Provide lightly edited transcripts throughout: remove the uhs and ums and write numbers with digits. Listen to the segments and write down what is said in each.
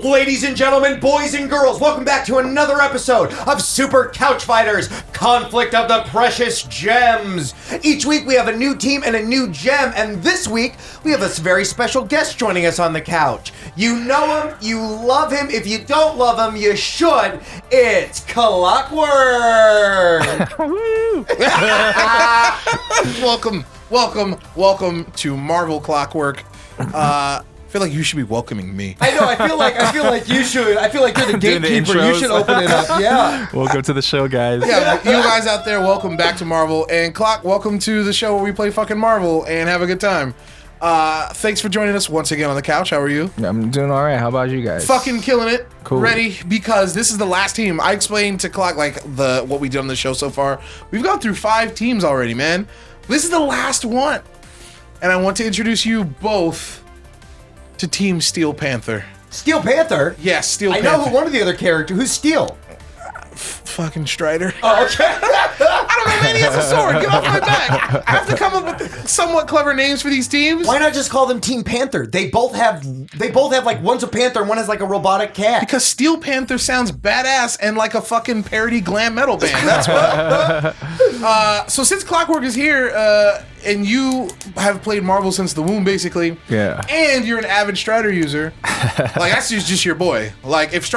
Ladies and gentlemen, boys and girls, welcome back to another episode of Super Couch Fighters, Conflict of the Precious Gems. Each week we have a new team and a new gem, and this week we have a very special guest joining us on the couch. You know him, you love him. If you don't love him, you should. It's Clockw0rk. Welcome to Marvel Clockw0rk. I feel like you should be welcoming me. I know. I feel like you should. I feel like you're the gatekeeper. You should open it up. Yeah. Welcome to the show, guys. Yeah, you guys out there, welcome back to Marvel. And Clock, welcome to the show where we play fucking Marvel and have a good time. Thanks for joining us once again on the couch. How are you? I'm doing all right. How about you guys? Fucking killing it. Cool. Ready, because this is the last team. I explained to Clock what we did on the show so far. We've gone through 5 teams already, man. This is the last one. And I want to introduce you both to Team Steel Panther. Steel Panther? Yes, Steel I Panther. know one of the other characters. Who's Steel? Fucking Strider. Oh, okay. I don't know, man. He has a sword. Get off my back. I have to come up with somewhat clever names for these teams. Why not just call them Team Panther? They both have like one's a panther and one is like a robotic cat. Because Steel Panther sounds badass and like a fucking parody glam metal band. That's what. So since Clockw0rk is here, and you have played Marvel since the womb, basically. Yeah. And you're an avid Strider user. Like that's just your boy. Like if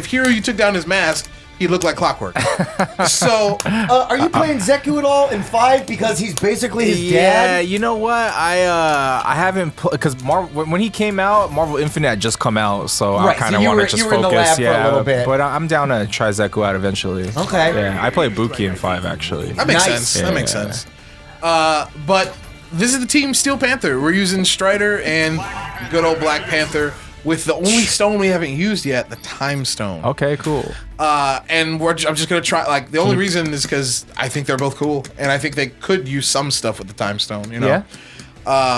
Hero you took down his mask, he looked like Clockw0rk. So, are you playing Zeku at all in 5 because he's basically his dad? Yeah, you know what? I haven't because Marvel when he came out, Marvel Infinite had just come out, so right, I kind of so want to just you were in the focus. lab for a little bit. But I'm down to try Zeku out eventually. Okay. Yeah, I play Buki in 5 actually. that makes Nice. sense. That makes sense. But this is the Team Steel Panther. We're using Strider and good old Black Panther with the only stone we haven't used yet, the Time Stone. Okay, cool. And I'm just gonna try. Like the only reason is because I think they're both cool, and I think they could use some stuff with the Time Stone. You know. Yeah.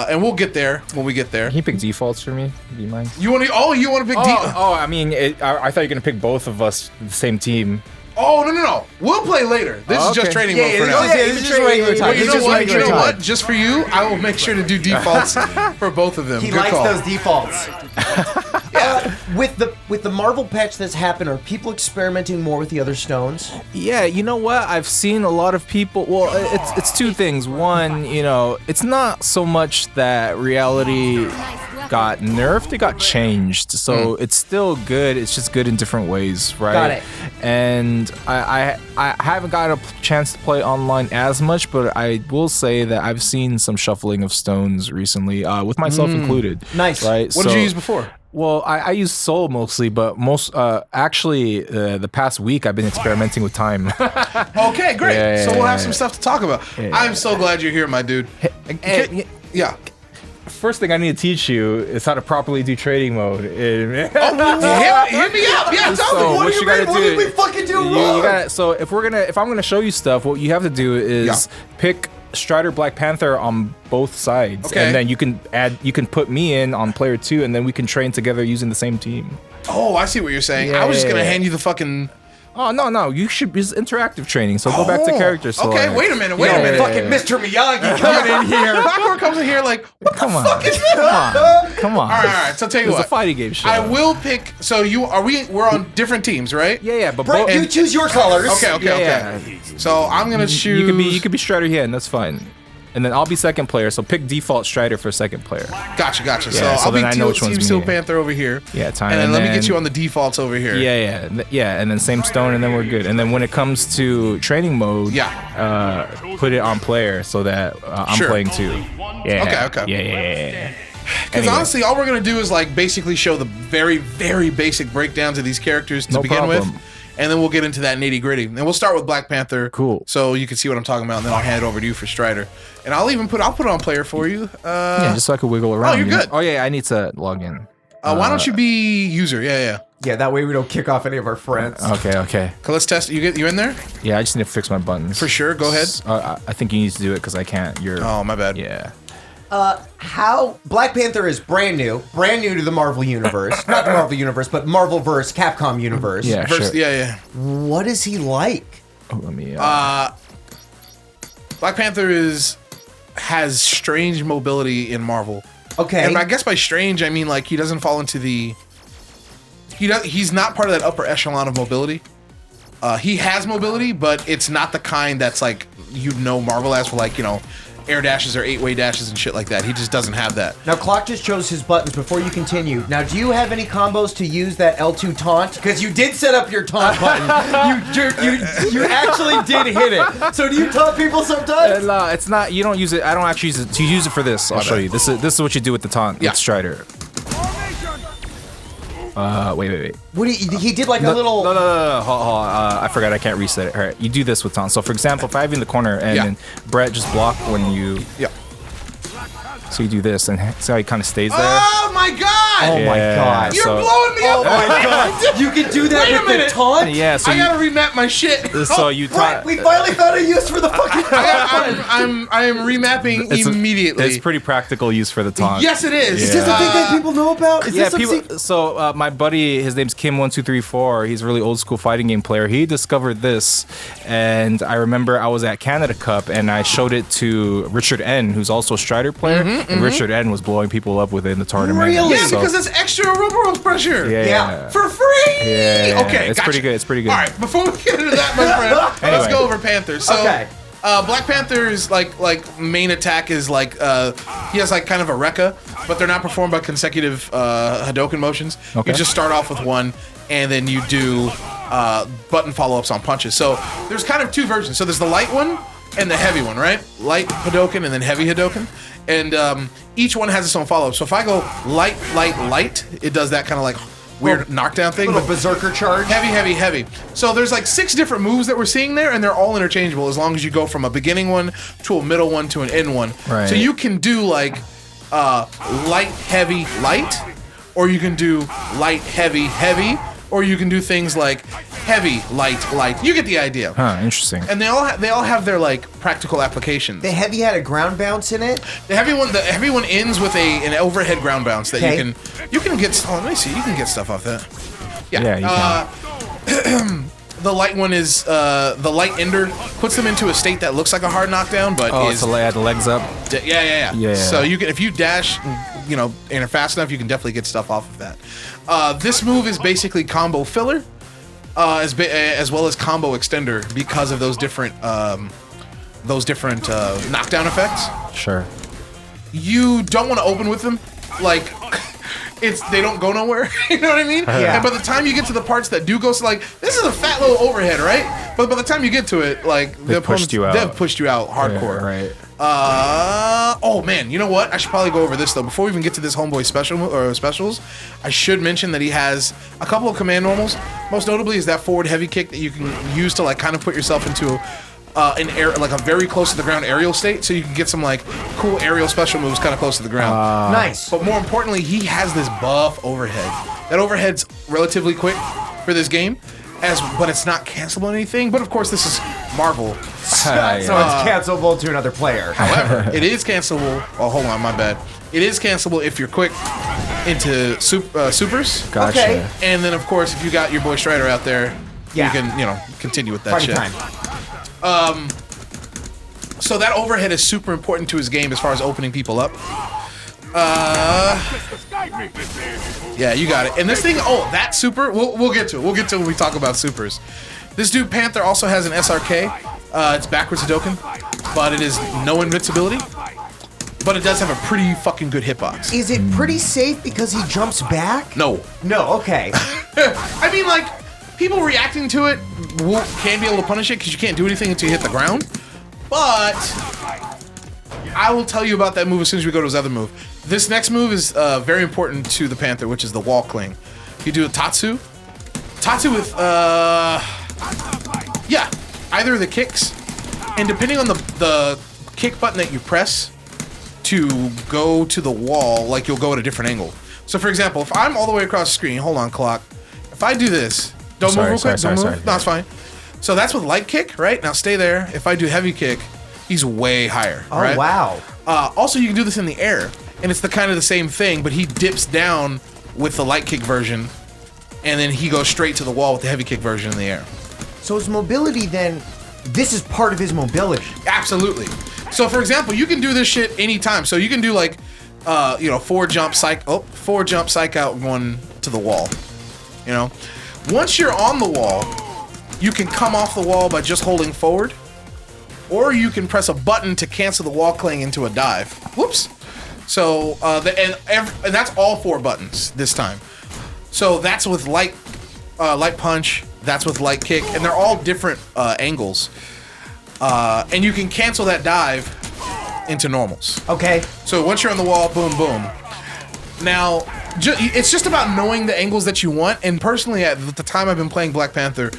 And we'll get there when we get there. Can you pick defaults for me? Do you mind? You want to? Oh, you want to pick? I mean, I thought you were gonna pick both of us the same team. Oh no! We'll play later. This is just training mode for now. This is just regular time. Well, you It's know just what? regular You know time. what? Just for you, I will make sure to do defaults for both of them. He Good likes call. those defaults. With the Marvel patch that's happened, are people experimenting more with the other stones? Yeah, you know what? I've seen a lot of people. Well, it's 2 things. One, it's not so much that reality got nerfed; it got changed. So it's still good. It's just good in different ways, right? Got it. And I haven't got a chance to play online as much, but I will say that I've seen some shuffling of stones recently, with myself included. Nice. Right. What did you use before? Well, I use Soul mostly, but the past week I've been experimenting with Time. Okay, great. Yeah, So we'll have some stuff to talk about. Yeah. I'm so glad you're here, my dude. Yeah. First thing I need to teach you is how to properly do trading mode. Hit me up. Yeah, tell me. What you gotta do? What did we fucking do You wrong? gotta, so if I'm gonna show you stuff, what you have to do is pick Strider Black Panther on both sides, Okay. and then you can put me in on player 2, and then we can train together using the same team. Oh, I see what you're saying. I was just gonna hand you the fucking. Oh no! You should be interactive training. So go back to character select. Okay, wait a minute. Fucking Mr. Miyagi coming in here. Clockw0rk comes in here like, what the fuck is this? Come on. All right. So tell you It's what. a fighting game show. I will pick. So we're on different teams, right? Yeah, but Brett, you choose your colors. Okay. So I'm gonna choose. You could be Strider here, and that's fine. And then I'll be second player, so pick default Strider for second player. Gotcha. Yeah, So so I'll be then I know which one's Team Steel me. Panther over here. Yeah, time. And then let me get you on the defaults over here. Yeah, and then same stone, and then we're good. And then when it comes to training mode, put it on player so that I'm playing too. Yeah. Okay. Yeah. Because honestly, all we're gonna do is like basically show the very, very basic breakdowns of these characters to begin with, and then we'll get into that nitty gritty. And we'll start with Black Panther. Cool. So you can see what I'm talking about, and then I'll hand it over to you for Strider. And I'll put it on player for you. Yeah, just so I can wiggle around. you're good. Oh yeah, I need to log in. Why don't you be user? Yeah. Yeah, that way we don't kick off any of our friends. Okay. Okay, let's test. You in there? Yeah, I just need to fix my buttons. For sure. Go ahead. I think you need to do it because I can't. Oh, my bad. Yeah. How Black Panther is brand new to the Marvel universe. Not the Marvel universe, but Marvelverse, Capcom universe. Yeah, sure. Yeah. What is he like? Oh, let me. Black Panther has strange mobility in Marvel. Okay. And I guess by strange, I mean like he doesn't fall into the He's not part of that upper echelon of mobility. He has mobility, but it's not the kind that's like Marvel has for like air dashes or 8-way dashes and shit like that. He just doesn't have that. Now, Clock just chose his buttons before you continue. Now, do you have any combos to use that L2 taunt? Because you did set up your taunt button. You actually did hit it. So do you taunt people sometimes? It's not. You don't use it. I don't actually use it. To use it for this, I'll show you. This is what you do with the taunt. Yeah. With Strider. Wait. What he did like a little... No. Hold on. I forgot I can't reset it. All right, you do this with taunt. So, for example, if I have you in the corner and then Brett just block when you... Yeah. So you do this, and see how he kind of stays there? Oh my god! Oh my god. You're blowing me up! Oh my god. You can do that with the taunt? Yeah, so I gotta remap my shit. So you taunt... We finally found a use for the fucking taunt. I am remapping immediately. It's pretty practical use for the taunt. Yes, it is. Is this a thing that people know about? Is this people. So my buddy, his name's Kim1234. He's a really old school fighting game player. He discovered this, and I remember I was at Canada Cup and I showed it to Richard N, who's also a Strider player. And Richard N was blowing people up within the tournament. Really? Yeah, because it's extra rubber rolls pressure. Yeah. For free. Yeah. Okay, it's pretty good. It's pretty good. All right, before we get into that, my friend, let's go over Panther. So, Black Panther's like main attack is like he has like kind of a Rekka, but they're not performed by consecutive Hadoken motions. Okay. You just start off with one, and then you do button follow-ups on punches. So there's kind of two versions. So there's the light one and the heavy one, right? Light Hadoken and then heavy Hadoken. And each one has its own follow-up. So if I go light, it does that kind of like weird knockdown thing. Little berserker charge. Heavy. So there's like 6 different moves that we're seeing there, and they're all interchangeable as long as you go from a beginning one to a middle one to an end one. Right. So you can do like light, heavy, light, or you can do light, heavy, or you can do things like heavy, light. You get the idea. Huh, interesting. And they all have their like practical applications. The heavy had a ground bounce in it. The heavy one ends with an overhead ground bounce that you can get. Oh, let me see. You can get stuff off that. Yeah, you can. The light one is the light ender puts them into a state that looks like a hard knockdown, but is to lay the legs up. Yeah. So you can, if you dash, and are fast enough, you can definitely get stuff off of that. This move is basically combo filler, as well as combo extender because of those different knockdown effects. Sure. You don't want to open with them, like. They don't go nowhere. You know what I mean? Yeah. And by the time you get to the parts that do go, so like this is a fat little overhead, right? But by the time you get to it, like They've pushed you out hardcore. Yeah, right. Oh man, you know what? I should probably go over this though. Before we even get to this homeboy specials, I should mention that he has a couple of command normals. Most notably is that forward heavy kick that you can use to like kind of put yourself into an air, like a very close to the ground aerial state, so you can get some like cool aerial special moves kind of close to the ground. Nice. But more importantly, he has this buff overhead. That overhead's relatively quick for this game, but it's not cancelable or anything. But of course, this is Marvel. So it's cancelable to another player. However, it is cancelable. Oh, hold on, my bad. It is cancelable if you're quick into supers. Gotcha. Okay. And then, of course, if you got your boy Strider out there, Yeah. you can, continue with that Party shit. time. So that overhead is super important to his game as far as opening people up. Yeah, you got it. And this thing, that super, we'll get to it. We'll get to it when we talk about supers. This dude Panther also has an SRK. It's backwards Hadoken, but it is no invincibility. But it does have a pretty fucking good hitbox. Is it pretty safe because he jumps back? No. No, okay. I mean, like, people reacting to it can be able to punish it because you can't do anything until you hit the ground. But I will tell you about that move as soon as we go to his other move. This next move is very important to the Panther, which is the wall cling. You do a Tatsu. Tatsu with, either of the kicks. And depending on the kick button that you press to go to the wall, like you'll go at a different angle. So for example, if I'm all the way across the screen, hold on, Clock. If I do this, don't move real quick, don't move. No, it's fine. So that's with light kick, right? Now stay there. If I do heavy kick, he's way higher. Oh, right? wow. Also, you can do this in the air, and it's the kind of the same thing, but he dips down with the light kick version, and then he goes straight to the wall with the heavy kick version in the air. So his mobility then, this is part of his mobility. Absolutely. So for example, you can do this shit anytime. So you can do like, forward jump psych out one to the wall. You know, once you're on the wall, you can come off the wall by just holding forward, or you can press a button to cancel the wall cling into a dive. Whoops. So and that's all 4 buttons this time. So that's with light punch. That's with light kick, and they're all different angles. And you can cancel that dive into normals. Okay. So once you're on the wall, boom, boom. Now, it's just about knowing the angles that you want. And personally, at the time I've been playing Black Panther,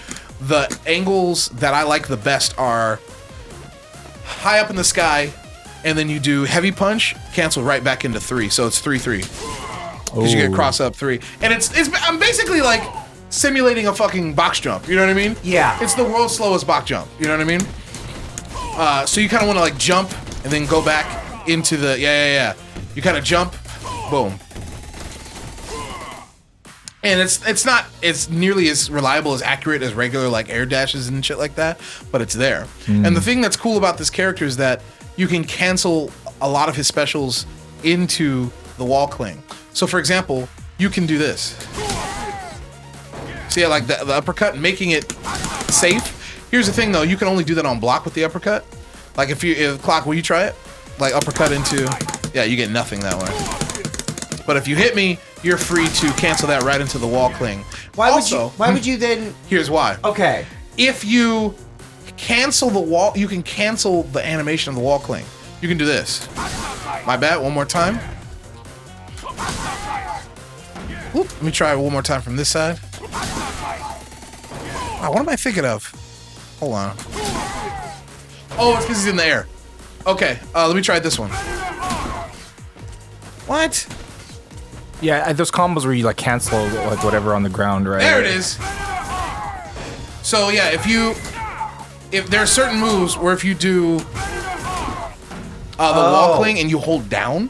the angles that I like the best are high up in the sky, and then you do heavy punch, cancel right back into 3. So it's 3-3. Because you get cross up 3. And I'm basically like simulating a fucking box jump. You know what I mean? Yeah. It's the world's slowest box jump. You know what I mean? So you kind of want to like jump and then go back into the You kind of jump, boom. And it's not nearly as reliable as accurate as regular like air dashes and shit like that, but it's there. And the thing that's cool about this character is that you can cancel a lot of his specials into the wall cling. So for example, you can do this. See, like the uppercut, making it safe. Here's the thing though, you can only do that on block with the uppercut. Like if Clock, will you try it? Like uppercut into, yeah, you get nothing that way. But if you hit me, you're free to cancel that right into the wall cling. Why would you then? Here's why. Okay. If you cancel the wall, you can cancel the animation of the wall cling. You can do this. My bad, one more time. Whoop, let me try it one more time from this side. Wow, what am I thinking of? Hold on. Oh, it's because he's in the air. Okay, let me try this one. What? Yeah, those combos where you like cancel like whatever on the ground, right? There it is. So yeah, if there are certain moves where if you do the wall cling and you hold down,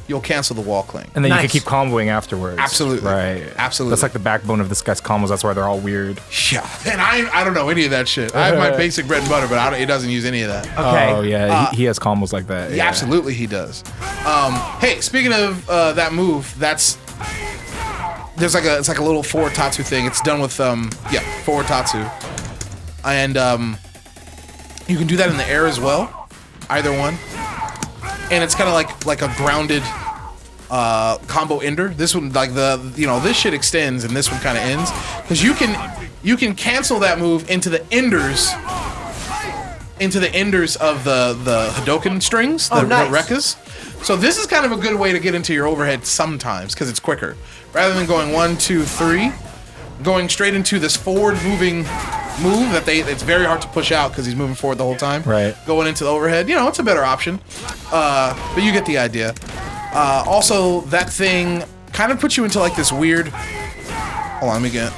you'll cancel the wall cling. And then you can keep comboing afterwards. Absolutely. Right. Absolutely. That's like the backbone of this guy's combos. That's why they're all weird. Yeah. And I don't know any of that shit. I have my basic bread and butter, but it doesn't use any of that. Okay. Oh yeah, he has combos like that. Yeah, absolutely he does. Hey, speaking of that move, it's like a little forward tatsu thing. It's done with forward tatsu. And you can do that in the air as well. Either one. And it's kind of like a grounded combo ender. This one, like this shit extends and this one kind of ends because you can cancel that move into the enders of the Hadoken strings, the Rekas. So this is kind of a good way to get into your overhead sometimes because it's quicker. Rather than going 1, 2, 3, going straight into this forward moving move that it's very hard to push out because he's moving forward the whole time. Right. Going into the overhead, it's a better option. But you get the idea. Also, that thing kind of puts you into like this weird. Hold on, let me get.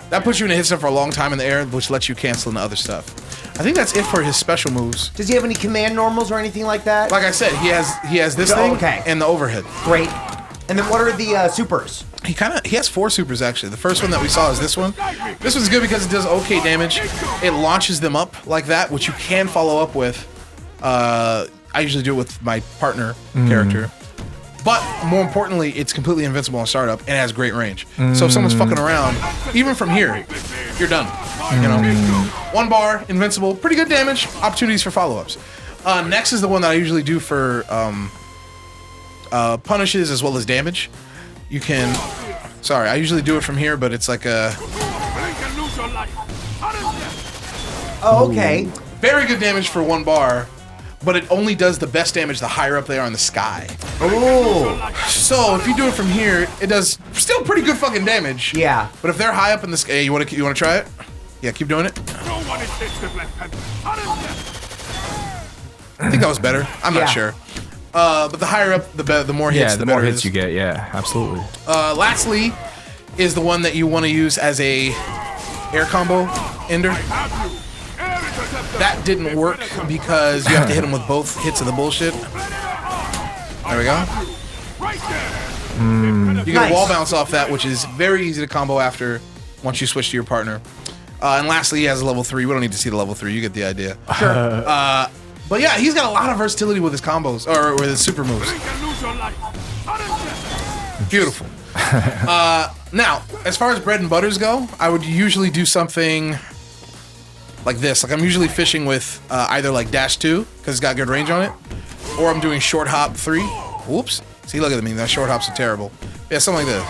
That puts you in a hit step for a long time in the air, which lets you cancel into other stuff. I think that's it for his special moves. Does he have any command normals or anything like that? Like I said, he has this thing and the overhead. Great. And then what are the supers? He has 4 supers actually. The first one that we saw is this one. This one's good because it does okay damage. It launches them up like that, which you can follow up with. I usually do it with my partner character. But more importantly, it's completely invincible on startup and has great range. So if someone's fucking around, even from here, you're done. 1 bar, invincible, pretty good damage, opportunities for follow-ups. Next is the one that I usually do for punishes as well as damage. You can... Sorry, I usually do it from here, but it's like a... Oh, okay. Very good damage for 1 bar, but it only does the best damage the higher up they are in the sky. Oh. So if you do it from here, it does still pretty good fucking damage. Yeah. But if they're high up in the sky, hey, you want to try it? Yeah, keep doing it. I think that was better. I'm not sure. But the higher up, the more hits, the better more it hits is. you get. Yeah, absolutely. Lastly, is the one that you want to use as a air combo ender. That didn't work because you have to hit him with both hits of the bullshit. There we go. You get a wall bounce off that, which is very easy to combo after once you switch to your partner. And lastly, he has a level 3. We don't need to see the level 3. You get the idea. Sure. But yeah, he's got a lot of versatility with his combos, or with his super moves. Beautiful. Now, as far as bread and butters go, I would usually do something like this. Like I'm usually fishing with either like dash 2 because it's got good range on it, or I'm doing short hop 3. Whoops. See, look at me. That short hops are terrible. Yeah, something like this.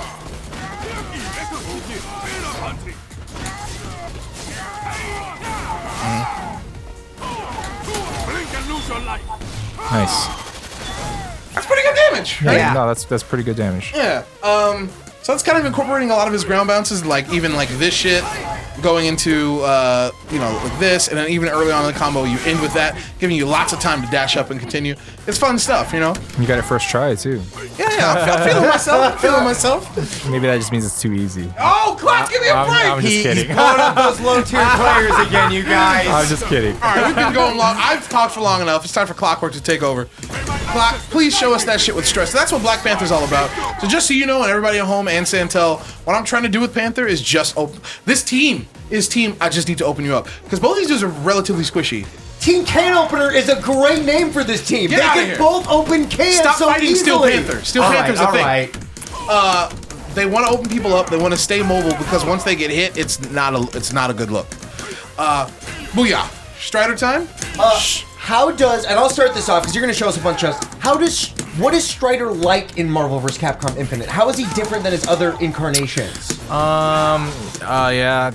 Nice. That's pretty good damage. Right? Yeah. No, that's pretty good damage. Yeah. So that's kind of incorporating a lot of his ground bounces, like even like this shit, going into you know, like this, and then even early on in the combo, you end with that, giving you lots of time to dash up and continue. It's fun stuff, you know. You got it first try too. Yeah, I'm feeling myself. I'm feeling myself. Maybe that just means it's too easy. Oh, Clock, give me a break. I'm just He's kidding. pulling up those low-tier players again, you guys. I'm just kidding. All right, we've been going long. I've talked for long enough. It's time for Clockw0rk to take over. Clock, please show us that shit with stress. That's what Black Panther's all about. So just so you know, and everybody at home and Santell, what I'm trying to do with Panther is just open. This team is team. I just need to open you up because both these dudes are relatively squishy. Team Can Opener is a great name for this team. Get they outta can here. both open cans Stop so fighting easily. Steel Panther. Steel Panther's a thing. Right. They want to open people up. They want to stay mobile because once they get hit, it's not a good look. Booyah! Strider time. How does, and I'll start this off because you're going to show us a bunch of stuff. What is Strider like in Marvel vs. Capcom Infinite? How is he different than his other incarnations? Yeah.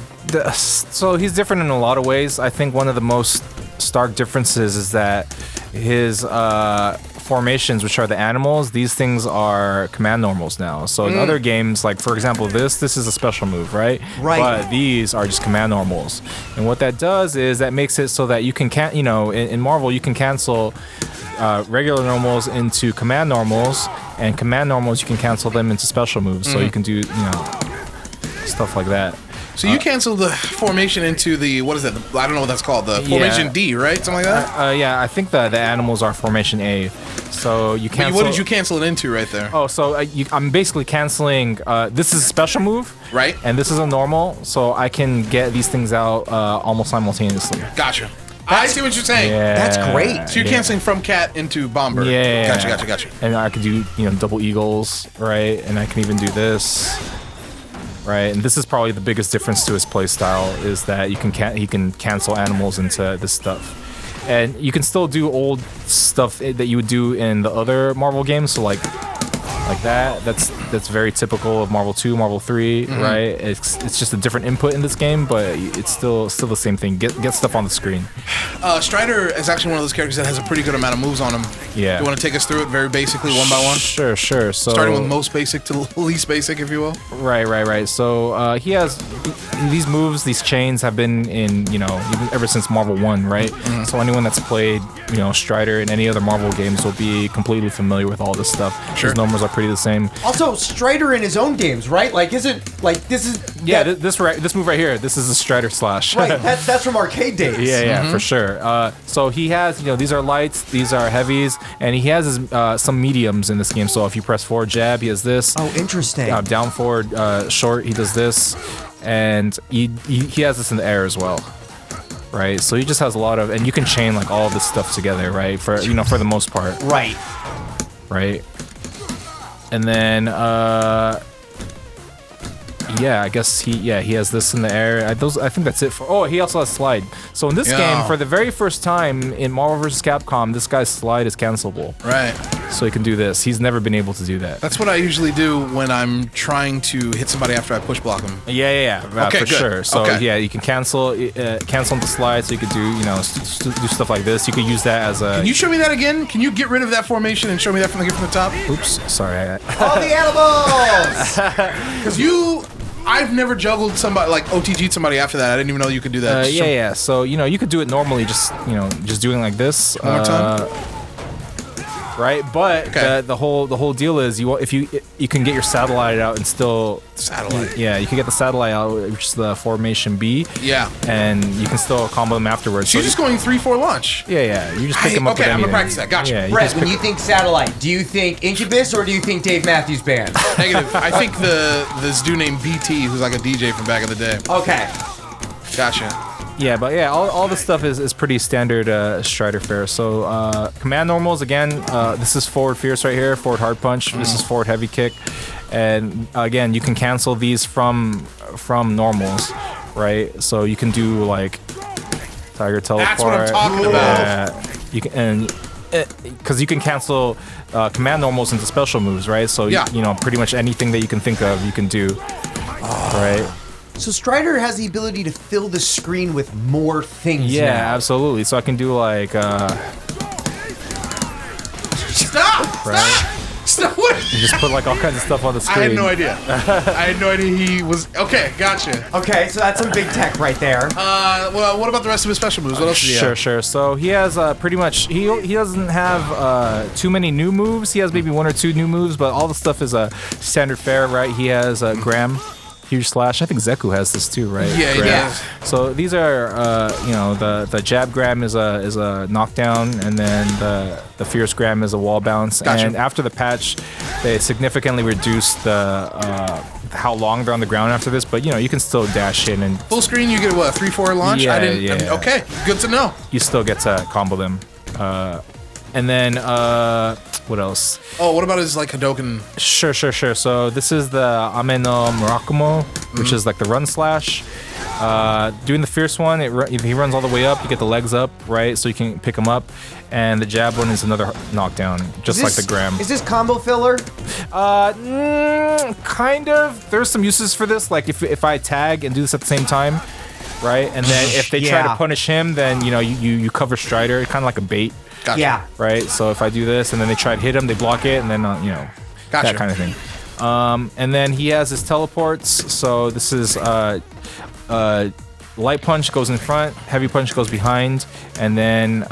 So he's different in a lot of ways. I think one of the most stark differences is that his formations, which are the animals, these things are command normals now. So in other games, like for example, this is a special move, right? Right. But these are just command normals. And what that does is that makes it so that you can in Marvel you can cancel regular normals into command normals, and command normals you can cancel them into special moves. So you can do stuff like that. So you cancel the formation into the, what is that? I don't know what that's called. The formation D, right? Something like that? Yeah, I think the animals are formation A. So you cancel. What did you cancel it into right there? Oh, so I'm basically canceling. This is a special move, Right. And this is a normal, so I can get these things out almost simultaneously. Gotcha. I see what you're saying. Yeah, That's great. So you're canceling from Cat into Bomber. Yeah. Gotcha. And I could do double eagles, right? And I can even do this. Right, and this is probably the biggest difference to his playstyle is that he can cancel animals into this stuff, and you can still do old stuff that you would do in the other Marvel games. So like that. That's very typical of Marvel 2, Marvel 3, right? It's just a different input in this game, but it's still the same thing. Get stuff on the screen. Strider is actually one of those characters that has a pretty good amount of moves on him. Yeah. You want to take us through it very basically, one by one? Sure. So Starting with most basic to least basic, if you will. Right. So he has these moves, these chains have been in, even ever since Marvel 1, right? So anyone that's played, Strider in any other Marvel games will be completely familiar with all this stuff. Sure. His numbers are pretty the same. Also, Strider in his own games, right? Like, isn't like this is this move right here. This is a Strider slash. right? That's from arcade days. Yeah, for sure. So he has, these are lights, these are heavies, and he has his, some mediums in this game. So if you press forward jab, he has this. Oh, interesting. Down forward short, he does this, and he has this in the air as well. Right, so he just has a lot of, and you can chain like all this stuff together, right? For for the most part. Right. Right. And then, I guess he has this in the air. I think that's it for. Oh, he also has slide. So in this game, for the very first time in Marvel vs. Capcom, this guy's slide is cancelable. Right. So he can do this. He's never been able to do that. That's what I usually do when I'm trying to hit somebody after I push block them. Yeah. Okay, for good. sure. So Okay. you can cancel the slide. So you could do do stuff like this. You could use that as a. Can you show me that again? Can you get rid of that formation and show me that from the top? Oops, sorry. All the animals. Because I've never juggled somebody, like OTG'd somebody after that. I didn't even know you could do that. Yeah. So you could do it normally, just doing like this. One more time. Right, but the whole deal is if you can get your satellite out and still Satellite. Yeah, you can get the satellite out, which is the formation B. Yeah. And you can still combo them afterwards. So you're just going 3-4 launch. Yeah. You just pick them up. Okay, with I'm gonna anything. practice that. Gotcha. Yeah, Brett, when you think satellite, do you think Incubus or do you think Dave Matthews Band? Negative. I think this dude named BT, who's like a DJ from back in the day. Okay. Gotcha. Yeah, but yeah, all the stuff is pretty standard Strider fare. So command normals, again, this is forward fierce right here, forward hard punch. This is forward heavy kick. And again, you can cancel these from normals, right? So you can do like Tiger Teleport. That's what I'm talking about. Yeah, you can, and because you can cancel command normals into special moves, right? So you know, pretty much anything that you can think of, you can do, right? So Strider has the ability to fill the screen with more things. Yeah, now. absolutely. So I can do like Stop! right? Stop! What? You just put like all kinds of stuff on the screen. I had no idea. I had no idea he was. Okay, gotcha. Okay, so that's some big tech right there. Well, what about the rest of his special moves? What else does he have? Sure. So he has pretty much he doesn't have too many new moves. He has maybe 1 or 2 new moves, but all the stuff is a standard fare, right? He has Graham, huge slash. I think Zeku has this too, right? Yeah, he Graham. does. So these are you know, the jab Graham is a knockdown, and then the fierce Graham is a wall bounce. Gotcha. And after the patch, they significantly reduced the how long they're on the ground after this, but you know, you can still dash in and Full screen, you get what, 3-4 launch? Yeah, I didn't. yeah. Okay, good to know. you still get to combo them. And then what else? Oh, what about his like Hadoken? Sure. So this is the Ame no Murakumo, which is like the run slash. Doing the fierce one, he runs all the way up. You get the legs up, right? So you can pick him up. And the jab one is another knockdown, just like the Graham. Is this combo filler? Kind of. There's some uses for this. Like if I tag and do this at the same time, right? And then if they try to punish him, then you know you cover Strider, kind of like a bait. Gotcha. Yeah. Right, so if I do this and then they try to hit him, they block it, and then you know, Gotcha. that kind of thing. And then he has his teleports. So this is light punch goes in front, heavy punch goes behind, and then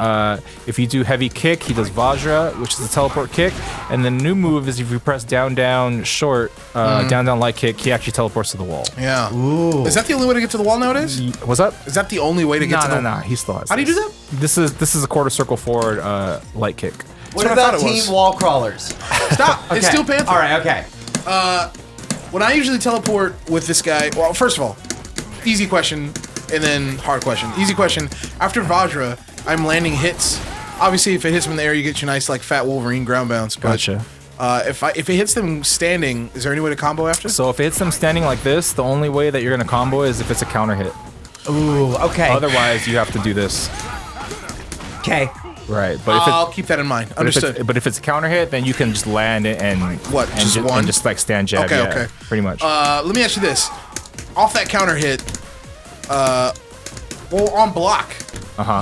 if you do heavy kick, he does Vajra, which is a teleport kick. And the new move is if you press down down short, down down light kick, he actually teleports to the wall. Yeah. Ooh. Is that the only way to get to the wall nowadays? What's up? Is that the only way to get to the wall? No, he still has. How do you do that? This is a quarter circle forward light kick. What what I about thought it Team was. Wall Crawlers? Stop. It's Okay. Steel Panther. All right, okay. When I usually teleport with this guy, well, first of all, easy question and then hard question. Easy question. After Vajra, I'm landing hits. Obviously, if it hits him in the air, you get your nice like fat Wolverine ground bounce. But, Gotcha. if it hits them standing, is there any way to combo after? So if it hits them standing like this, the only way that you're gonna combo is if it's a counter hit. Ooh, okay. Otherwise, you have to do this. Okay. Right, but if I'll keep that in mind. Understood. but if it's a counter hit, then you can just land it and What, and just ju- one? and just like stand jab. Okay, yeah, okay. pretty much. Let me ask you this: off that counter hit, well, on block,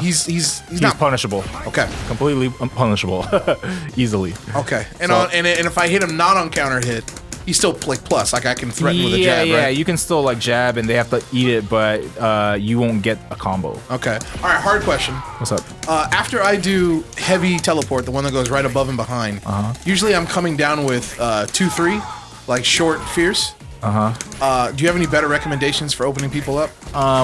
he's not punishable. okay. Completely punishable, easily. Okay, and So- and if I hit him not on counter hit, he's still like plus. Like I can threaten with a jab, yeah, right? you can still like jab, and they have to eat it, but you won't get a combo. Okay. All right. Hard question. What's up? After I do heavy teleport, the one that goes right above and behind, usually I'm coming down with 2-3, like short fierce. Do you have any better recommendations for opening people up?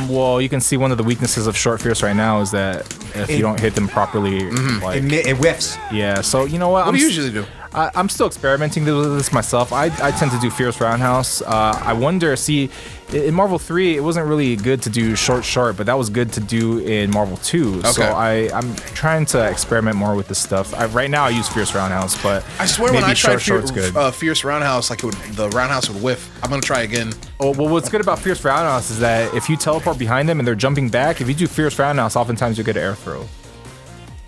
Well, you can see one of the weaknesses of short fierce right now is that if you don't hit them properly, like It whiffs. yeah. So you know what? What do you usually do? I'm still experimenting with this myself. I tend to do Fierce Roundhouse. I wonder, see, in Marvel 3, it wasn't really good to do short, but that was good to do in Marvel 2. Okay. So I'm trying to experiment more with this stuff. Right now, I use Fierce Roundhouse, but I swear maybe when I tried short's good. Fierce Roundhouse, like the Roundhouse would whiff. I'm gonna try again. Oh, well, what's good about Fierce Roundhouse is that if you teleport behind them and they're jumping back, if you do Fierce Roundhouse, oftentimes you'll get an air throw.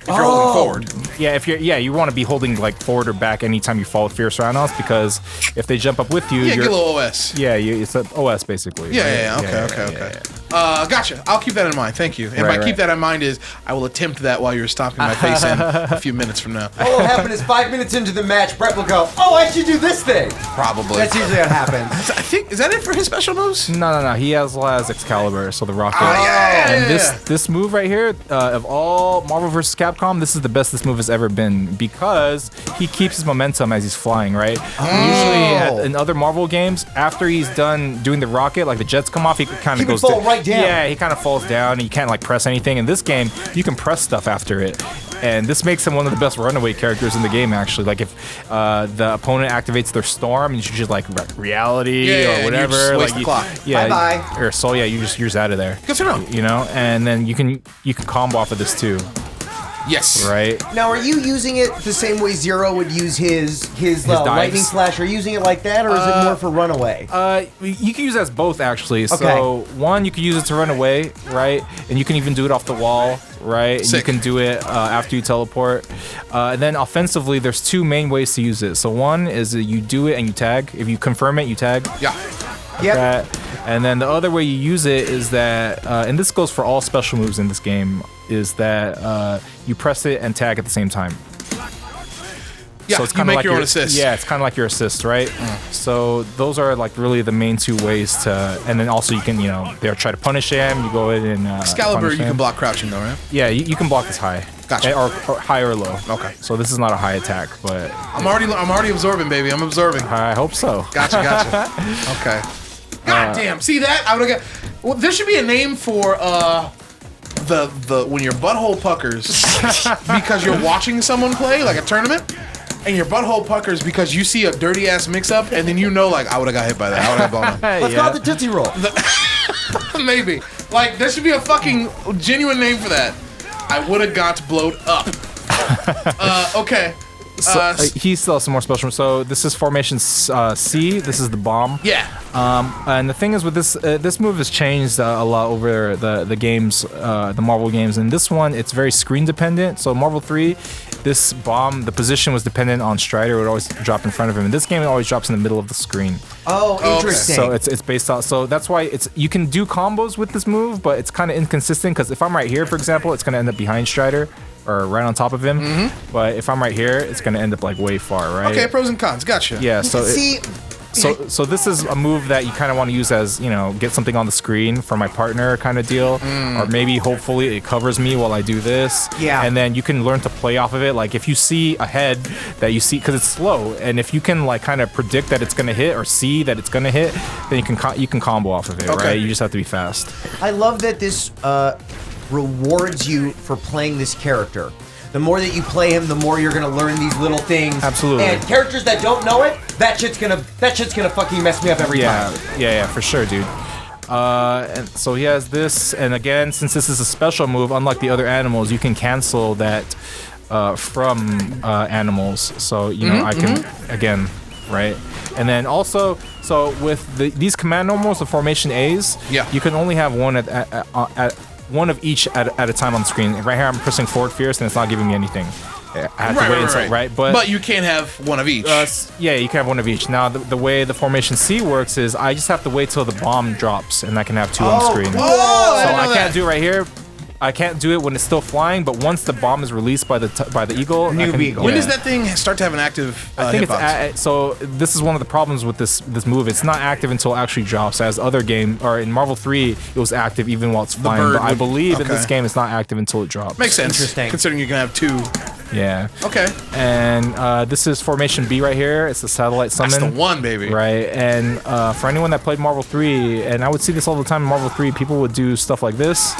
If you're holding forward. Yeah, you want to be holding like forward or back anytime you fall with Fierce Roundhouse, because if they jump up with you, Yeah, you're, get a little OS. yeah, it's an OS basically. Yeah, right? okay. Gotcha. I'll keep that in mind. Thank you. And Right, by keep right. that in mind is I will attempt that while you're stomping my face in a few minutes from now. What will happen is 5 minutes into the match, Brett will go, "Oh, I should do this thing." Probably. That's usually what happens. I think is that it for his special moves? No. He has Excalibur, so the rocket. yeah. And this move right here, of all Marvel vs. Capcom, this is the best this move has ever been, because he keeps his momentum as he's flying, right? Usually in other Marvel games, after he's done doing the rocket, like the jets come off, he kind He of would goes fall right down. Yeah, he kind of falls down, and you can't like press anything. In this game, you can press stuff after it, and this makes him one of the best runaway characters in the game. Actually, like if the opponent activates their storm, you should just like reality or whatever. You just waste like the clock. Yeah, Bye-bye. or soul. Yeah, you're just out of there. Good to know. You know, and then you can combo off of this too. Yes. Right. Now, are you using it the same way Zero would use his lightning dives? slash? Are you using it like that, or is it more for runaway? You can use it as both actually. Okay. So one, you can use it to run away, right? And you can even do it off the wall, right? And you Sick. can do it after you teleport. And then offensively, there's two main ways to use it. So one is that you do it and you tag. If you confirm it, you tag. Yeah. Yep. That. And then the other way you use it is that, and this goes for all special moves in this game, is that you press it and tag at the same time. Yeah, So it's you kind of make like your own assist. Yeah, it's kind of like your assist, right? So those are like really the main two ways to, and then also you can, they'll try to punish him. You go in and Excalibur, punish you him. can block crouching though, right? Yeah, you can block this high. Gotcha. Or high or low. Okay. So this is not a high attack, but I'm already absorbing, baby. I'm absorbing. I hope so. Gotcha. Okay. God damn. See that? I would have got. Well, there should be a name for the when your butthole puckers because you're watching someone play like a tournament, and your butthole puckers because you see a dirty ass mix up, and then like I would have got hit by that. I would have blown up. Let's call it the Tootsie Roll. Maybe. Like there should be a fucking genuine name for that. I would have got blowed up. Okay. So, he still has some more special. So this is formation C. This is the bomb. Yeah. And the thing is with this move has changed a lot over the games, the Marvel games. And this one, it's very screen dependent. So Marvel 3, this bomb, the position was dependent on Strider. It would always drop in front of him. In this game, it always drops in the middle of the screen. Oh, interesting. So it's based on. So that's why you can do combos with this move, but it's kind of inconsistent because if I'm right here, for example, it's gonna end up behind Strider or right on top of him. But if I'm right here, it's gonna end up like way far, right? Okay, pros and cons. Gotcha. Yeah. So See, so this is a move that you kind of want to use as, get something on the screen for my partner kind of deal. Or maybe hopefully it covers me while I do this. Yeah. And then you can learn to play off of it. Like if you see a head that you see, because it's slow, and if you can like kind of predict that it's going to hit or see that it's going to hit, then you can combo off of it, Okay. right? You just have to be fast. I love that this rewards you for playing this character. The more that you play him, the more you're gonna learn these little things. Absolutely. And characters that don't know it, that shit's gonna fucking mess me up every time. Yeah, for sure, dude. And so he has this, and again, since this is a special move, unlike the other animals, you can cancel that from animals. So I can again, right? And then also, so with these command normals, the formation A's, you can only have one at one of each at a time on the screen. Right here, I'm pressing forward fierce, and it's not giving me anything. I have to wait until, right? But you can't have one of each. Yeah, you can have one of each. Now, the way the formation C works is I just have to wait till the bomb drops, and I can have two on the screen. Cool. So I can't do it right here. I can't do it when it's still flying, but once the bomb is released by the eagle, I can, eagle. When does that thing start to have an active I think hitbox? so this is one of the problems with this move. It's not active until it actually drops. As other game, or in Marvel 3, it was active even while it's flying. bird But I would- believe in this okay. game, it's not active until it drops. Makes sense. Interesting. Considering you can have two. Yeah. Okay. And this is formation B right here. It's the satellite summon. That's the one, baby. Right, and for anyone that played Marvel 3, and I would see this all the time in Marvel 3, people would do stuff like this,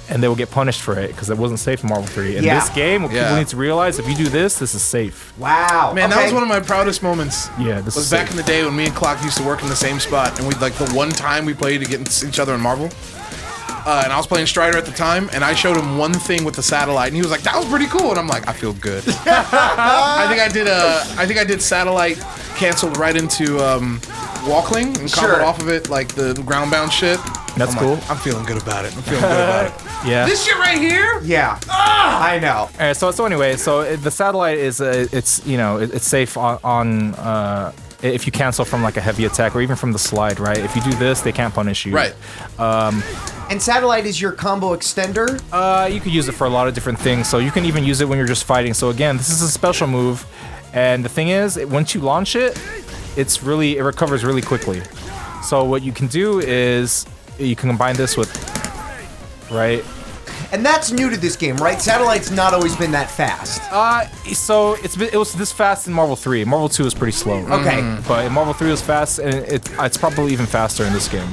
and they will get punished for it because it wasn't safe in Marvel 3. In this game, what people need to realize, if you do this is safe. Wow. Man, that was one of my proudest moments. Yeah, this was is back safe. in the day when me and Clock used to work in the same spot, and we like the one time we played against each other in Marvel. And I was playing Strider at the time, and I showed him one thing with the satellite, and he was like, "That was pretty cool." And I'm like, "I feel good." I think I did satellite canceled right into Walkling and comboed off of it like the ground bound shit. That's cool. I'm feeling good about it. I'm feeling good about it. Yeah. This shit right here. Yeah. I know. All right, so anyway, the satellite is it's it's safe on if you cancel from like a heavy attack or even from the slide, right? If you do this, they can't punish you. Right. And satellite is your combo extender. You could use it for a lot of different things. So you can even use it when you're just fighting. So again, this is a special move, and the thing is, once you launch it, it recovers really quickly. So what you can do is you can combine this with, right? And that's new to this game, right? Satellite's not always been that fast. So it was this fast in Marvel 3. Marvel 2 is pretty slow. Okay. But in Marvel 3 it was fast, and it's probably even faster in this game.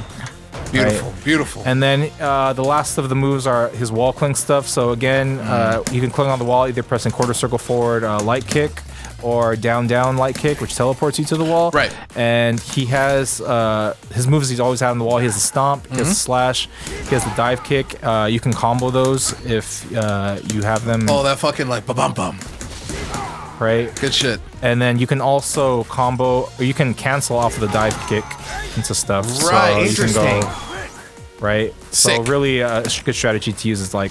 Beautiful, right? beautiful. And then the last of the moves are his wall clink stuff. So again, you can cling on the wall either pressing quarter circle forward light kick or down light kick, which teleports you to the wall. Right. And he has his moves he's always had on the wall. He has the stomp, he has the slash, he has the dive kick. You can combo those if you have them. Oh, that fucking like ba-bum-bum. Right. Good shit. And then you can also combo, or you can cancel off of the dive kick into stuff. Right. So you Interesting. can go, right. So Sick. really, a good strategy to use is like.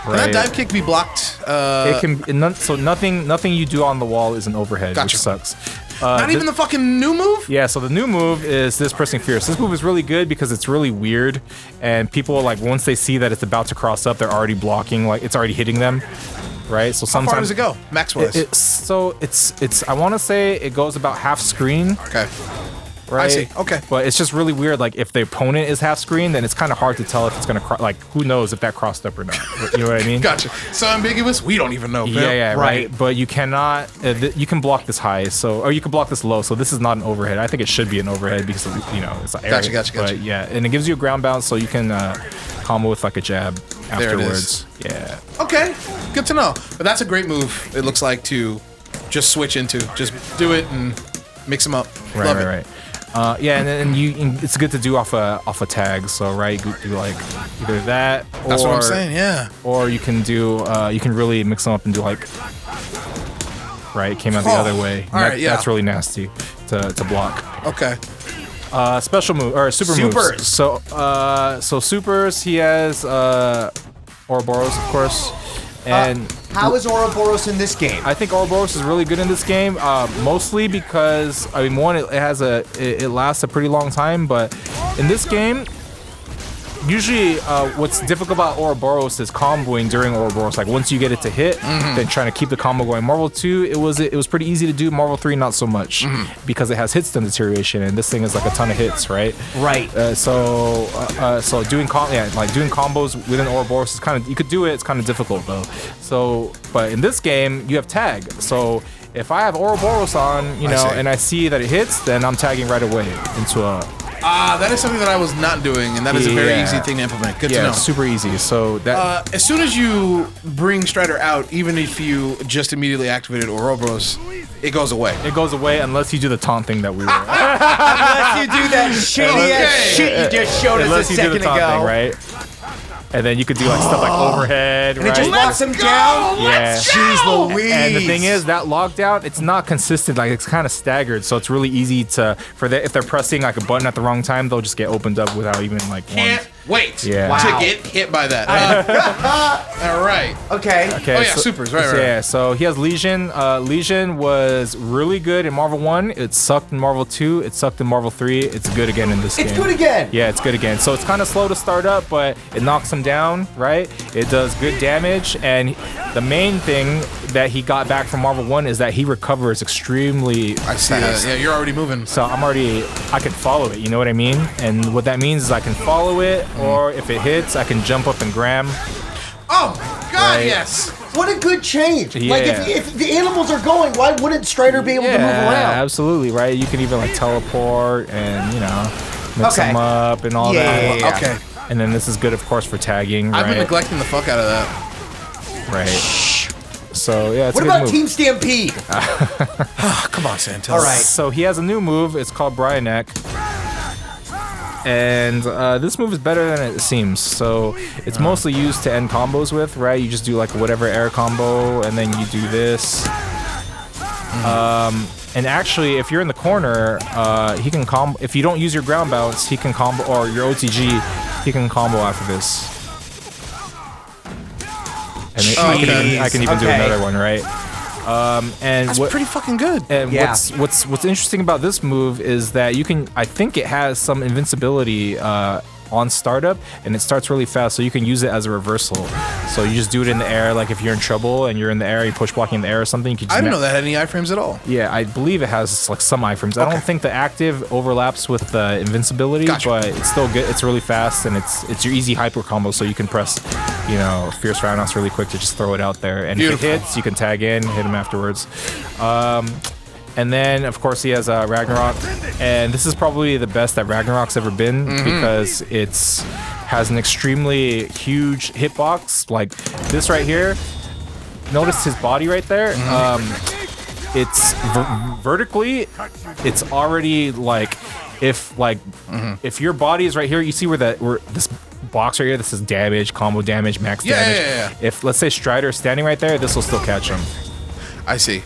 Can that dive kick be blocked? It can. So nothing you do on the wall is an overhead, Gotcha. which sucks. Not even the fucking new move? Yeah, so the new move is this pressing fierce. This move is really good because it's really weird, and people like once they see that it's about to cross up, they're already blocking, like it's already hitting them, right? So How sometimes far does it go, max-wise? It's I want to say it goes about half screen, Okay. right? I see. Okay. But it's just really weird. Like if the opponent is half screen, then it's kind of hard to tell if it's gonna like who knows if that crossed up or not. You know what I mean? Gotcha. So ambiguous? We don't even know, fam. Yeah, Right. right. But you cannot. You can block this high, or you can block this low. So this is not an overhead. I think it should be an overhead because it's like area. Gotcha. But yeah, and it gives you a ground bounce, so you can combo with like a jab There it afterwards. Yeah. Okay. Good to know. But that's a great move, it looks like, to just switch into. Just do it and mix them up. Love it. Right. Yeah, and then it's good to do off a tag. So right, you do like either that, or That's what I'm saying, yeah. or you can do you can really mix them up and do like. Right, came out the other way. All right, yeah. That's really nasty to block. Okay. Special move or super moves. Supers. So supers. He has Ouroboros, of course, and How is Ouroboros in this game? I think Ouroboros is really good in this game. Mostly because I mean, one, it lasts a pretty long time, but in this game. Usually, what's difficult about Ouroboros is comboing during Ouroboros. Like once you get it to hit, then trying to keep the combo going. Marvel 2, it was pretty easy to do. Marvel 3, not so much because it has hit stun deterioration, and this thing is like a ton of hits, right? Right. So doing doing combos within Ouroboros is kind of, you could do it. It's kind of difficult though. So, but in this game, you have tag. So if I have Ouroboros on, and I see that it hits, then I'm tagging right away into a. That is something that I was not doing, and that is a very Yeah. easy thing to implement. Good to Yeah, know. it's super easy. So that As soon as you bring Strider out, even if you just immediately activated Ouroboros, it goes away. it goes away unless you do the taunt thing that we were. Unless you do that shady ass shit you just showed us unless a you do the second taunt ago. thing, right? And then you could do like stuff like overhead, And right? it just locks him down? Yeah. Jeez Louise. And the thing is, that lockdown, it's not consistent. Like it's kind of staggered, so it's really easy if they're pressing like a button at the wrong time, they'll just get opened up without even like Can't wait Yeah. Wow. to get hit by that. All right. Okay. Okay, Oh, yeah, supers, right. Yeah, so he has Legion. Legion was really good in Marvel 1. It sucked in Marvel 2. It sucked in Marvel 3. It's good again in this game. It's good again. Yeah, it's good again. So it's kind of slow to start up, but it knocks him down, right? It does good damage, and the main thing that he got back from Marvel 1 is that he recovers extremely I see that. fast. Yeah, you're already moving. So I can follow it, you know what I mean? And what that means is I can follow it, or if it hits, I can jump up and grab. Oh, God, Right. yes. What a good change. Like Yeah. if the animals are going, why wouldn't Strider be able to move around? Absolutely, right? You can even like teleport and, mix Okay. them up and all that. Yeah. Okay. And then this is good, of course, for tagging, I've been right? neglecting the fuck out of that. Right. So, yeah, it's What a good about move. Team Stampede? Come on, Santell. All right. So he has a new move. It's called Bryanek. And this move is better than it seems. So it's mostly used to end combos with, right? You just do like whatever air combo, and then you do this. And actually, if you're in the corner, he can combo. If you don't use your ground bounce, he can combo, or your OTG, he can combo after this. And I can even do Okay. another one, right? And That's what? pretty fucking good. And Yeah. what's interesting about this move is that you can, I think it has some invincibility on startup, and it starts really fast, so you can use it as a reversal. So you just do it in the air, like if you're in trouble and you're in the air, you push blocking in the air or something. You can just I didn't know that had any iframes at all. Yeah, I believe it has like some iframes. I don't think the active overlaps with the invincibility, Gotcha. but it's still good. It's really fast, and it's your easy hyper combo, so you can press, Fierce Roundhouse really quick to just throw it out there. And Beautiful. if it hits, you can tag in, hit him afterwards. And then, of course, he has Ragnarok. And this is probably the best that Ragnarok's ever been because it's has an extremely huge hitbox. Like this right here. Notice his body right there. It's vertically, it's already like if your body is right here, you see where this box right here, this is damage, combo damage, max damage. Yeah. If let's say Strider is standing right there, this will still catch him. I see.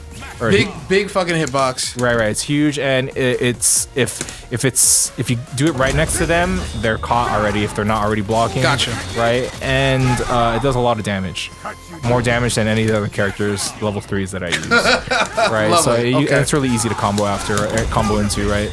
Big fucking hitbox. Right. It's huge, and it's if you do it right next to them, they're caught already if they're not already blocking. Gotcha. Right, and it does a lot of damage, more damage than any of the other characters level 3s that I use. Right, Lovely. and it's really easy to combo combo into. Right.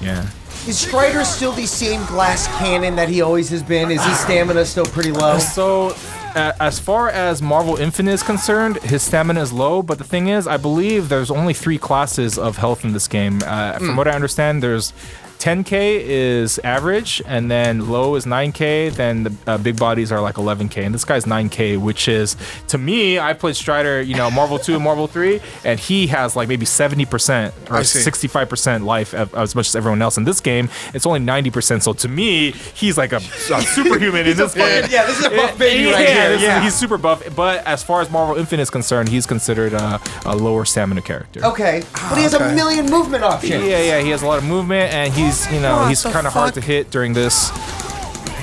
Yeah. Is Strider still the same glass cannon that he always has been? Is his stamina still pretty low? So, as far as Marvel Infinite is concerned, his stamina is low, but the thing is, I believe there's only 3 classes of health in this game. From what I understand, there's 10k is average, and then low is 9k, then the big bodies are like 11k, and this guy's 9k, which is, to me, I played Strider, Marvel 2 and Marvel 3, and he has like maybe 70% or 65% life as much as everyone else. In this game, it's only 90%, so to me, he's like a superhuman in this game. Yeah, this is a buff baby right here. He's super buff, but as far as Marvel Infinite is concerned, he's considered a lower stamina character. Okay, but he has a million movement options. Yeah, he has a lot of movement, and he's kind of hard to hit during this.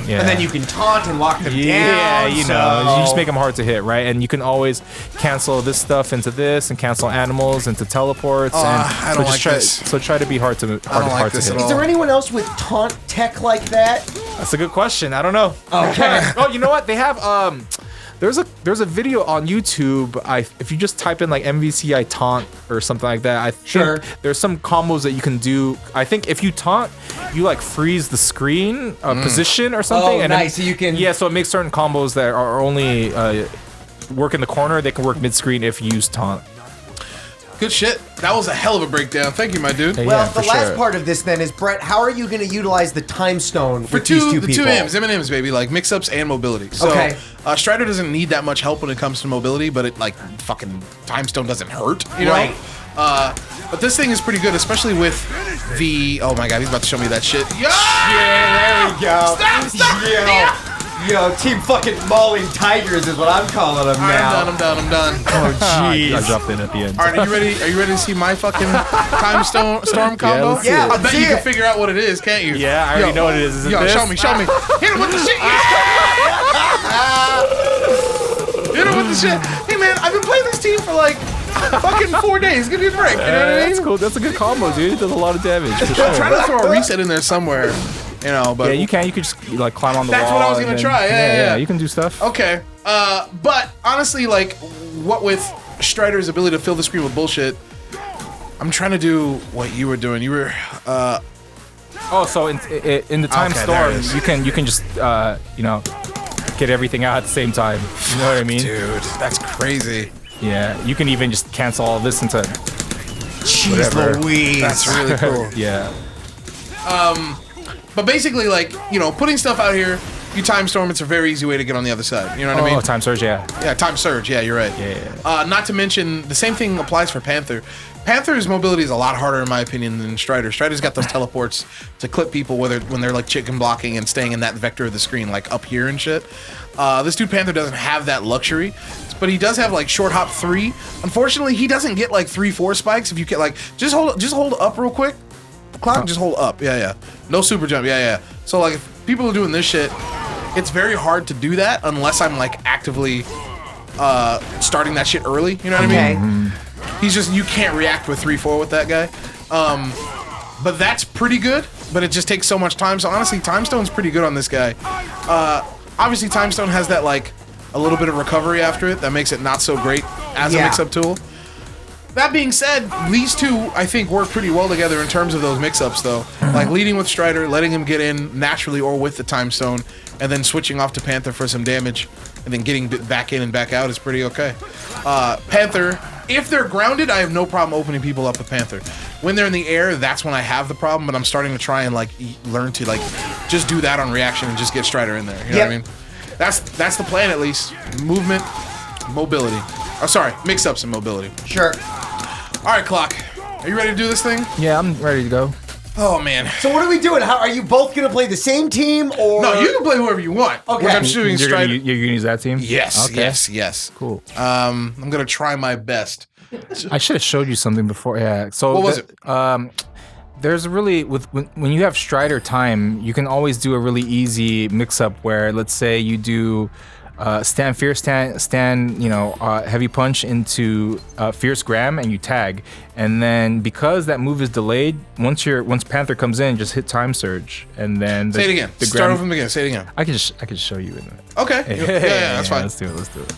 Yeah. And then you can taunt and lock them down. Yeah, you just make them hard to hit, right? And you can always cancel this stuff into this, and cancel animals into teleports. I don't like this. So try to be hard to hit. Is there anyone else with taunt tech like that? That's a good question. I don't know. Okay. Oh, you know what? They have There's a video on YouTube. If you just type in like MVCI taunt or something like that, I think there's some combos that you can do. I think if you taunt, you like freeze the screen position or something. Oh, and nice. So you can. Yeah, so it makes certain combos that are only work in the corner. They can work mid screen if you use taunt. Good shit. That was a hell of a breakdown. Thank you, my dude. Well, the last part of this then is, Brett, how are you going to utilize the time stone for with these two the people? M&Ms, baby, like mix-ups and mobility. So, okay. Strider doesn't need that much help when it comes to mobility, but it like fucking time stone doesn't hurt, you know? Right. But this thing is pretty good, especially with the. Oh my god, he's about to show me that shit. Yeah, there we go. Stop! Yo, Team fucking Mauling Tigers is what I'm calling them now. I'm done. Oh, jeez. I dropped in at the end. All right, are you ready to see my fucking time storm combo? Yeah, I bet you can figure out what it is, can't you? Yeah, I already know what it is. Is it this? Show me. Hit him with the shit. Hit him with the shit. Hey man, I've been playing this team for like fucking 4 days. Give me a break. You know what I mean? That's cool. That's a good combo, dude. It does a lot of damage. For sure. I'm trying to throw a reset in there somewhere. But yeah, you can. You could just like climb on the wall. That's what I was gonna try. Yeah. You can do stuff. Okay. But honestly, like, what with Strider's ability to fill the screen with bullshit, I'm trying to do what you were doing. You were. So in the time storm, you can just get everything out at the same time. You know what I mean? Dude, that's crazy. Yeah, you can even just cancel all this into. Jeez Louise. That's really cool. Yeah. But basically, like, putting stuff out here, you time storm, it's a very easy way to get on the other side. You know what I mean? Oh, time surge, yeah. Yeah, time surge, yeah, you're right. Yeah. Not to mention, the same thing applies for Panther. Panther's mobility is a lot harder, in my opinion, than Strider. Strider's got those teleports to clip people when they're like chicken blocking and staying in that vector of the screen, like up here and shit. This dude Panther doesn't have that luxury, but he does have like short hop 3. Unfortunately, he doesn't get like 3-4 spikes. If you get like, just hold up real quick. Clock, just hold up. Yeah. No super jump. Yeah. So like, if people are doing this shit, it's very hard to do that unless I'm like actively starting that shit early. You know what I mean? He's just, you can't react with 3-4 with that guy. But that's pretty good, but it just takes so much time. So honestly, Time Stone's pretty good on this guy. Obviously, Time Stone has that like a little bit of recovery after it that makes it not so great as a mix-up tool. That being said, these two, I think, work pretty well together in terms of those mix-ups, though. Like leading with Strider, letting him get in naturally or with the Time Stone, and then switching off to Panther for some damage, and then getting back in and back out is pretty okay. Panther, if they're grounded, I have no problem opening people up with Panther. When they're in the air, that's when I have the problem, but I'm starting to try and like learn to like just do that on reaction and just get Strider in there. You know what I mean? That's the plan, at least. Movement, mobility. Oh, sorry, mix-ups and mobility. Sure. All right, Clock. Are you ready to do this thing? Yeah, I'm ready to go. Oh man. So what are we doing? How are you both gonna play the same team or? No, you can play whoever you want. Okay. I'm shooting You're Strider. gonna use that team? Yes, Okay. yes. Cool. I'm gonna try my best. I should have showed you something before. Yeah. So What was it? There's really when you have Strider time, you can always do a really easy mix-up where, let's say, you do stand fierce, stand heavy punch into fierce gram, and you tag, and then because that move is delayed, once Panther comes in, just hit time surge, and then Say it again. Start from the beginning. Say it again. I could show you in it. Okay. Yeah, that's fine. Let's do it.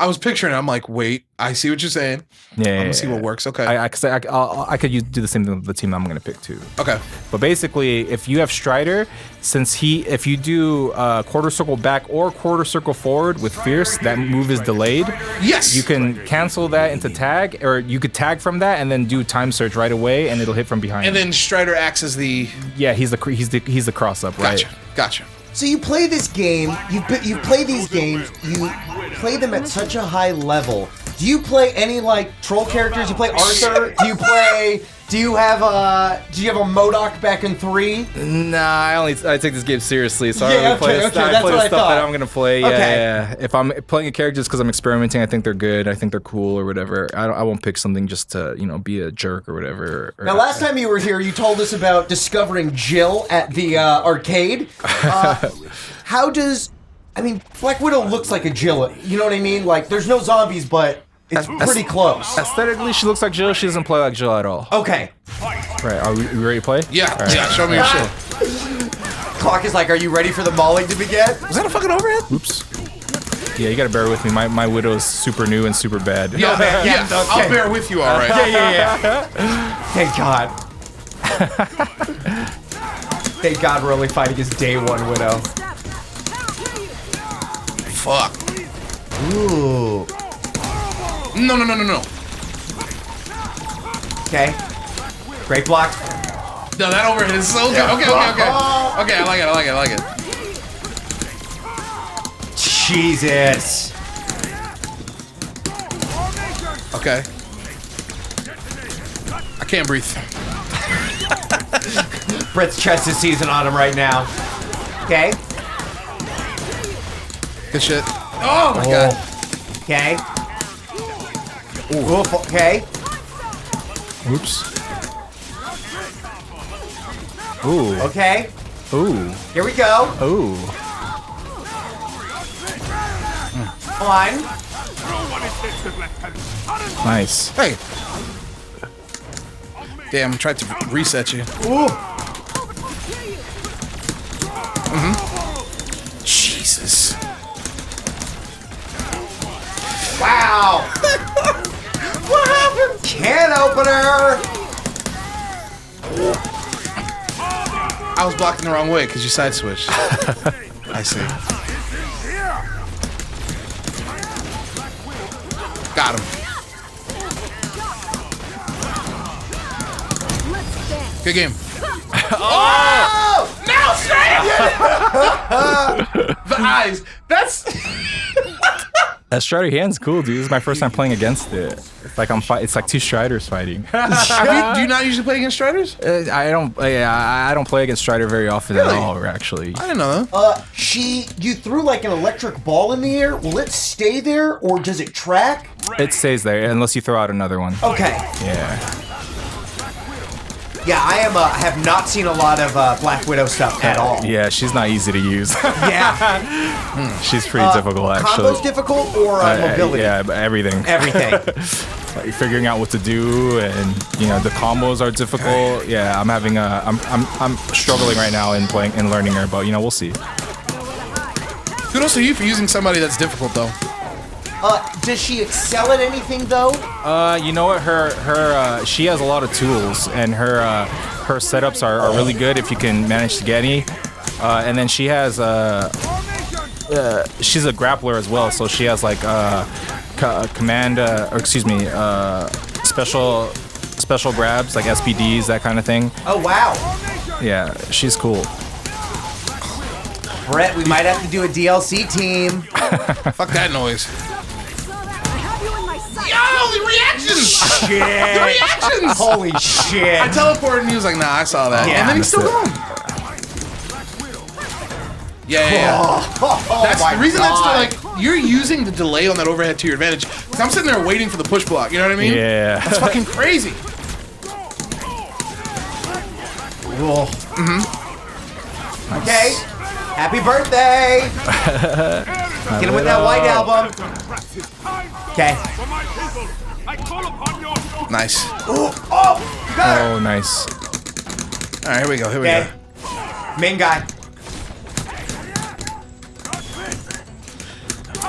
I was picturing it. I'm like, wait, I see what you're saying. Yeah, I'm gonna see what works. Okay. I could do the same thing with the team I'm gonna pick too. Okay. But basically, if you have Strider, if you do quarter circle back or quarter circle forward with Fierce, that move is delayed. Yes. You can cancel that into tag, or you could tag from that and then do time search right away, and it'll hit from behind. And then Strider acts as the. Yeah, he's the cross up, right? Gotcha. So you play this game, you play these games, you play them at such a high level. Do you play any like troll characters? Do you play Arthur? Do you have a MODOK back in 3? Nah, I take this game seriously, so I Yeah, only play okay, the that's stuff what I that thought. I'm gonna play. Yeah, Okay. yeah. If I'm playing a character just because I'm experimenting, I think they're good, I think they're cool or whatever. I won't pick something just to be a jerk or whatever. Now, last time you were here, you told us about discovering Jill at the arcade. Black Widow looks like a Jill. You know what I mean? Like, there's no zombies, but it's pretty close. Aesthetically, she looks like Jill. She doesn't play like Jill at all. Okay. Right, are we ready to play? Yeah. All right. Yeah. Show me your shit. Clock is like, are you ready for the mauling to begin? Was that a fucking overhead? Oops. Yeah, you gotta bear with me. My Widow's super new and super bad. Yeah. okay. I'll bear with you. All right. Yeah. Thank God. Thank God we're only fighting his day 1 Widow. Fuck. Ooh. No. Okay. Great block. No, that overhead is so good. Okay. Okay, I like it. Jesus. Okay. I can't breathe. Brett's chest is seizing on him right now. Okay. Good shit. Oh my god. Okay. Ooh. Okay. Oops. Ooh. Okay. Ooh. Here we go. Ooh. 1. Nice. Hey. Damn, I tried to reset you. Ooh. Jesus. Wow. What happened? Can opener. I was blocking the wrong way because you side switched. I see. Got him. Good game. Oh! No, straight! The eyes. That's. That Strider hand's cool, dude. This is my first time playing against it. It's like it's like 2 Striders fighting. Do you not usually play against Striders? I don't play against Strider very often Really? at all, actually. I didn't know that. You threw like an electric ball in the air. Will it stay there or does it track? It stays there unless you throw out another one. Okay. Yeah. Yeah, I have not seen a lot of Black Widow stuff at all. Yeah, she's not easy to use. Yeah. She's pretty difficult, actually. Combos difficult or mobility? Yeah, everything. Everything. Like figuring out what to do, and the combos are difficult. Yeah, I'm struggling right now in playing and learning her, but we'll see. Kudos to you for using somebody that's difficult though. Does she excel at anything though? You know what? Her she has a lot of tools, and her setups are really good if you can manage to get any. And then she has she's a grappler as well, so she has like special grabs like SPDs, that kind of thing. Oh wow. Yeah, she's cool. Brett, we might have to do a DLC team. Fuck that noise. Yo, the reaction reactions! Shit. The reactions! Holy shit. I teleported and he was like, nah, I saw that. Yeah, and then he's still going. Yeah. Oh, That's my the reason God. that's like, you're using the delay on that overhead to your advantage. Because I'm sitting there waiting for the push block, you know what I mean? Yeah. That's fucking crazy. Okay. Happy birthday. Get him with that white album. Okay. Nice. Oh, you got her. Oh, nice. All right, here we go. Here we Okay. go. Main guy.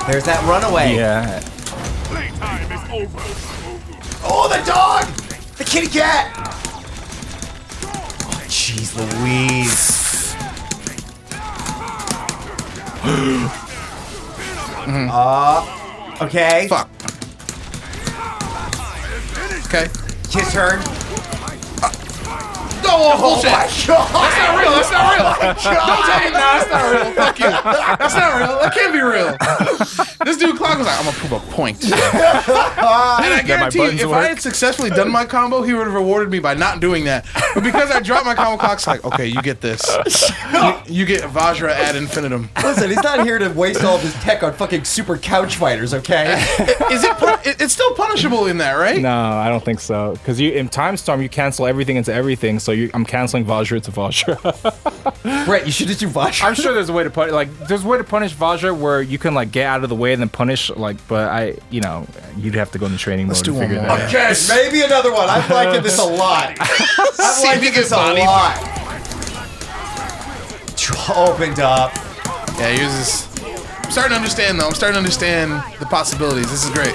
There's that runaway. Yeah. Oh, the dog! The kitty cat! Oh, jeez Louise. Okay. Fuck. Okay. His turn. Oh, Oh bullshit. my god! That's not real. That's not real. Don't tell me. Nah, that's not real. Fuck you. That's not real. That can't be real. This dude Clock was like, I'm gonna prove a point. And I guarantee you, buttons if I had successfully done my combo, he would have rewarded me by not doing that. But because I dropped my combo, Clock's like, okay, you get this. You get Vajra ad infinitum. Listen, he's not here to waste all of his tech on fucking super couch fighters, okay? Is it's still punishable in that, right? No, I don't think so. Because in Time Storm, you cancel everything into everything. So I'm canceling Vajra to Vajra. Brett, you should just do Vajra. I'm sure there's a way to punish. Like, there's a way to punish Vajra where you can like get out of the way and then punish. Like, but you'd have to go into training mode to do one figure more. that out. Okay, maybe another one. I'm liking this a lot. I'm liking this a body. lot. Opened up. Yeah, yours is. I'm starting to understand though. I'm starting to understand the possibilities. This is great.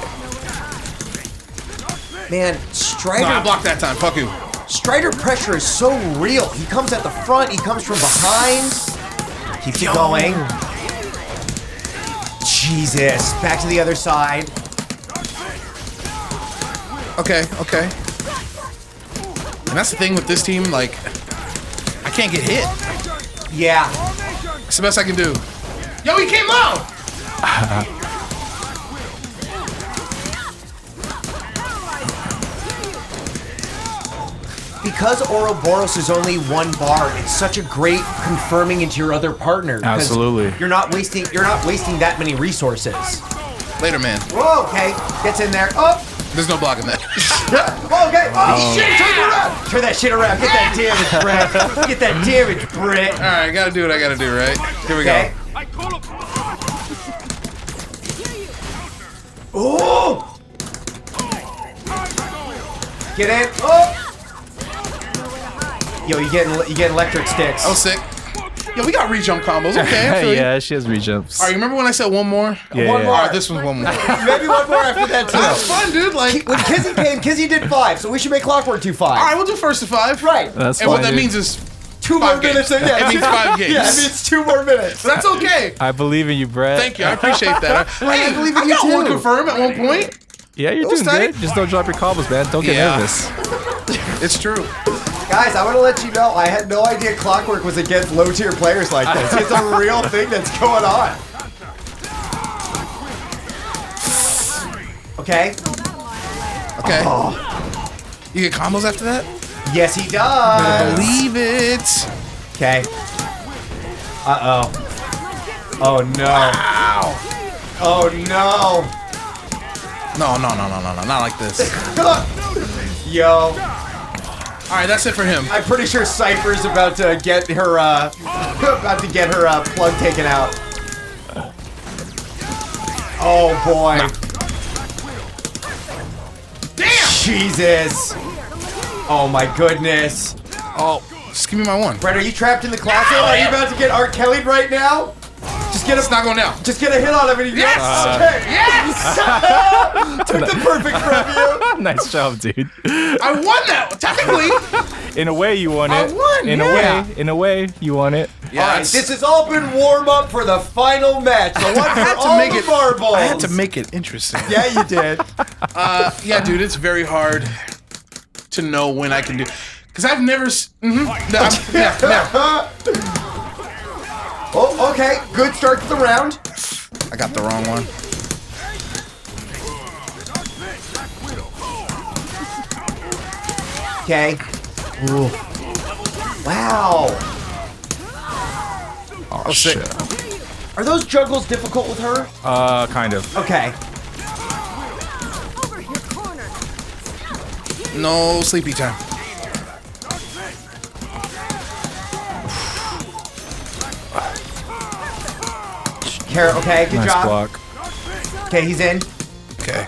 Man, No, I Strider blocked that time. Fuck you. Strider pressure is so real. He comes at the front, he comes from behind. Keeps it going. Jesus. Back to the other side. Okay. And that's the thing with this team. Like, I can't get hit. Yeah. It's the best I can do. Yo, he came out. Because Ouroboros is only one bar, it's such a great confirming into your other partner. 'cause Absolutely. You're not wasting that many resources. Later, man. Whoa, okay. Gets in there. Oh! There's no blocking that. Okay. Oh, shit! Turn it around! Turn that shit around. Get that damage, Brett. Get that damage, Brett. All right, I gotta do what I gotta do, right? Here we Okay. go. Oh! Get in. Oh! Yo, you getting electric sticks. I was sick. Yo, we got re-jump combos. Okay, I feel you. Yeah, she has rejumps. All right, you remember when I said one more? Yeah, One yeah. more. All right, this one's one more. Maybe one more after that, too. That's fun, dude. Like, When Kizzy came, Kizzy did 5, so we should make Clockwork do 5. all right, we'll do first to 5. Right. That's And what fine, that dude. means is 2 5 more minutes. games. Yeah, It means 5 games. Yeah, it means 2 more minutes. That's okay. I believe in you, Brett. Thank you. I appreciate that. I believe in I you got too. one confirm at one point. Yeah, you're was doing tight. good. Just don't drop your combos, man. Don't get Yeah. nervous. It's true. Guys, I want to let you know, I had no idea Clockwork was against low-tier players like this. It's a real thing that's going on. Okay. Okay. Oh. You get combos after that? Yes, he does. Believe it. Okay. Uh-oh. Oh, no. Ow. Oh, no. No. Not like this. Yo. All right, that's it for him. I'm pretty sure Cypher's about to get her, plug taken out. Oh, boy. Damn. Jesus. Oh, my goodness. Oh, just give me my one. Brett, are you trapped in the closet? Are you about to get R. Kelly'd right now? Just get It's not going down. Just get a hit on him and he Yes! Okay. Yes! Took the perfect from you. Nice job, dude. I won that. Technically. In a way, you won it. I won, yeah. In a way, you won it. All right, this has all been warm up for the final match. The one for all the marbles. I had to make it interesting. Yeah, you did. Yeah, dude, it's very hard to know when I can do. Because I've never. Oh, okay. Good start to the round. I got the wrong one. Okay. Ooh. Wow. Oh shit. Are those juggles difficult with her? Kind of. Okay. No sleepy time. Kara, okay, good Nice job. block. Okay, he's in. Okay.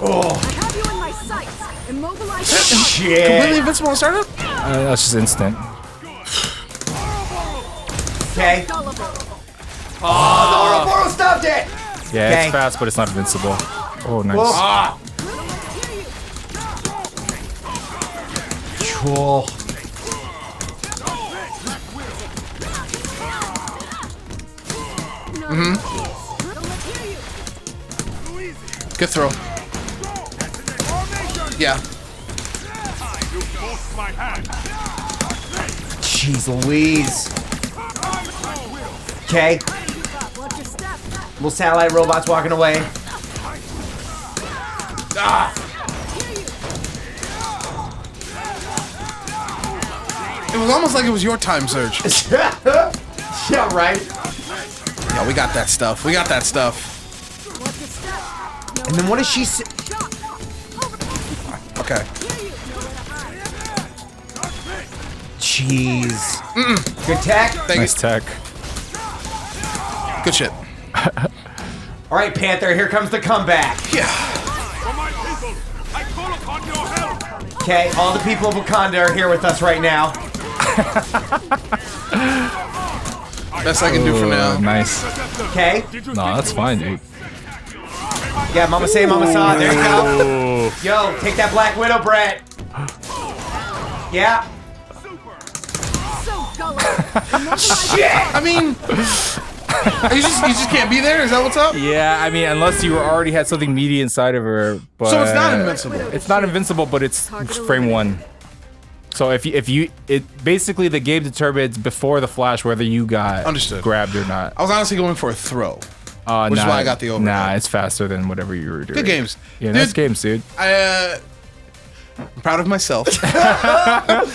Oh, Have you in my sights. Immobilize shit. Completely invincible on startup? That's just instant. Okay. gullible. Oh, the Ouroboros stopped it. Yeah, Okay. it's fast, but it's not invincible. Oh, nice. Whoa. Ah. Cool. Good throw. Yeah. Jeez Louise. Okay. Watch your step. Little satellite robots walking away. Ah. It was almost like it was your time surge. Yeah, right. Yeah, we got that stuff. We got that stuff. Watch your step. And then what does she say? Okay. Jeez. Good tech. Thank Nice you. tech. Good shit. All right, Panther, here comes the comeback. Yeah. Okay, all the people of Wakanda are here with us right now. Best I can do for now. Nice. Okay. No, that's fine, dude. Yeah, Mama say, Mama saw. There you go. Oh. Yo, take that Black Widow, Brett. Yeah. So gullible. Shit. I mean, you just can't be there. Is that what's up? Yeah, I mean, unless you already had something meaty inside of her. But So it's not invincible. It's not invincible, but it's frame 1. So if you basically the game determines before the flash whether you got Understood. grabbed or not. I was honestly going for a throw. Which is why I got the overhead. Nah, it's faster than whatever you were doing. Good games. Yeah, Dude, nice games, dude. I'm proud of myself. I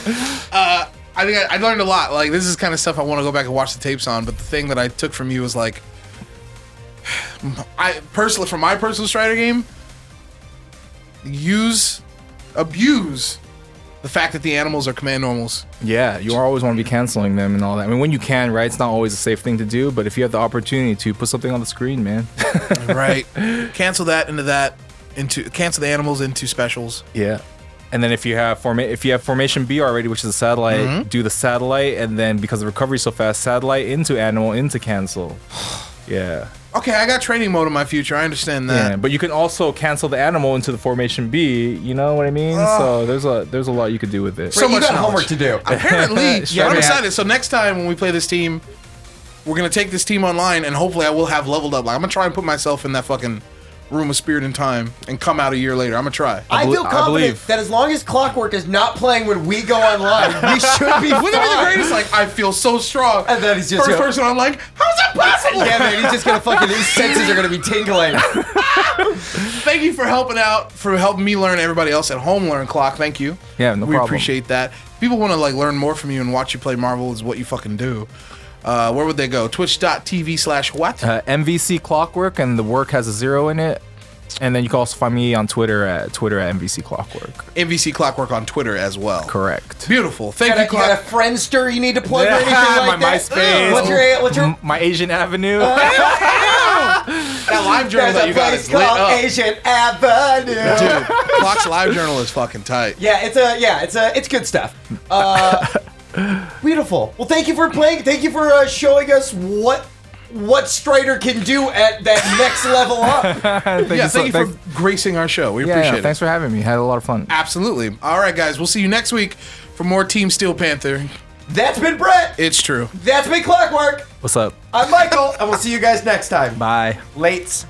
think I learned a lot. Like, this is kind of stuff I want to go back and watch the tapes on. But the thing that I took from you was like, from my personal Strider game, abuse the fact that the animals are command normals. Yeah, you always want to be canceling them and all that. I mean, when you can, right? It's not always a safe thing to do, but if you have the opportunity to put something on the screen, man. Right. Cancel that into that. Cancel the animals into specials. Yeah. And then if you have formation B already, which is a satellite, do the satellite, and then because the recovery's so fast, satellite into animal into cancel. Yeah. Okay, I got training mode in my future. I understand that. Yeah, but you can also cancel the animal into the formation B. You know what I mean? So there's a lot you could do with it. So Brett, you much got homework knowledge. to do. Apparently, Sure, I'm man. excited. So next time when we play this team, we're gonna take this team online, and hopefully I will have leveled up. Like, I'm gonna try and put myself in that fucking room of spirit and time and come out a year later. I'm gonna try. I feel I confident believe. that as long as Clockw0rk is not playing when we go online, we should be Wouldn't it be the fine. greatest? Like, I feel so strong. And then he's just First go- person, I'm like, how's that possible? Yeah, man, he's just gonna fucking, his senses are gonna be tingling. Thank you for helping out, for helping me learn, everybody else at home learn Clock. Thank you. Yeah, no we problem. appreciate that. People want to like learn more from you and watch you play Marvel is what you fucking do. Where would they go? Twitch.tv/what? MVC Clockw0rk, and the work has a 0 in it. And then you can also find me on Twitter at MVC Clockw0rk. MVC Clockw0rk on Twitter as well. Correct. Beautiful. Thank you, You got a Clock. Friendster you need to plug or anything like my that? MySpace. What's your My Asian Avenue. That live journal There's that a you got place is lit called up. Asian Avenue. Dude, Clock's live journal is fucking tight. Yeah, it's good stuff. Beautiful. Well, thank you for playing. Thank you for showing us what Strider can do at that next level up. Thank you for gracing our show. We appreciate it. Thanks for having me. Had a lot of fun. Absolutely. All right, guys. We'll see you next week for more Team Steel Panther. That's been Brett. It's true. That's been Clockw0rk. What's up? I'm Michael, and we'll see you guys next time. Bye. Lates.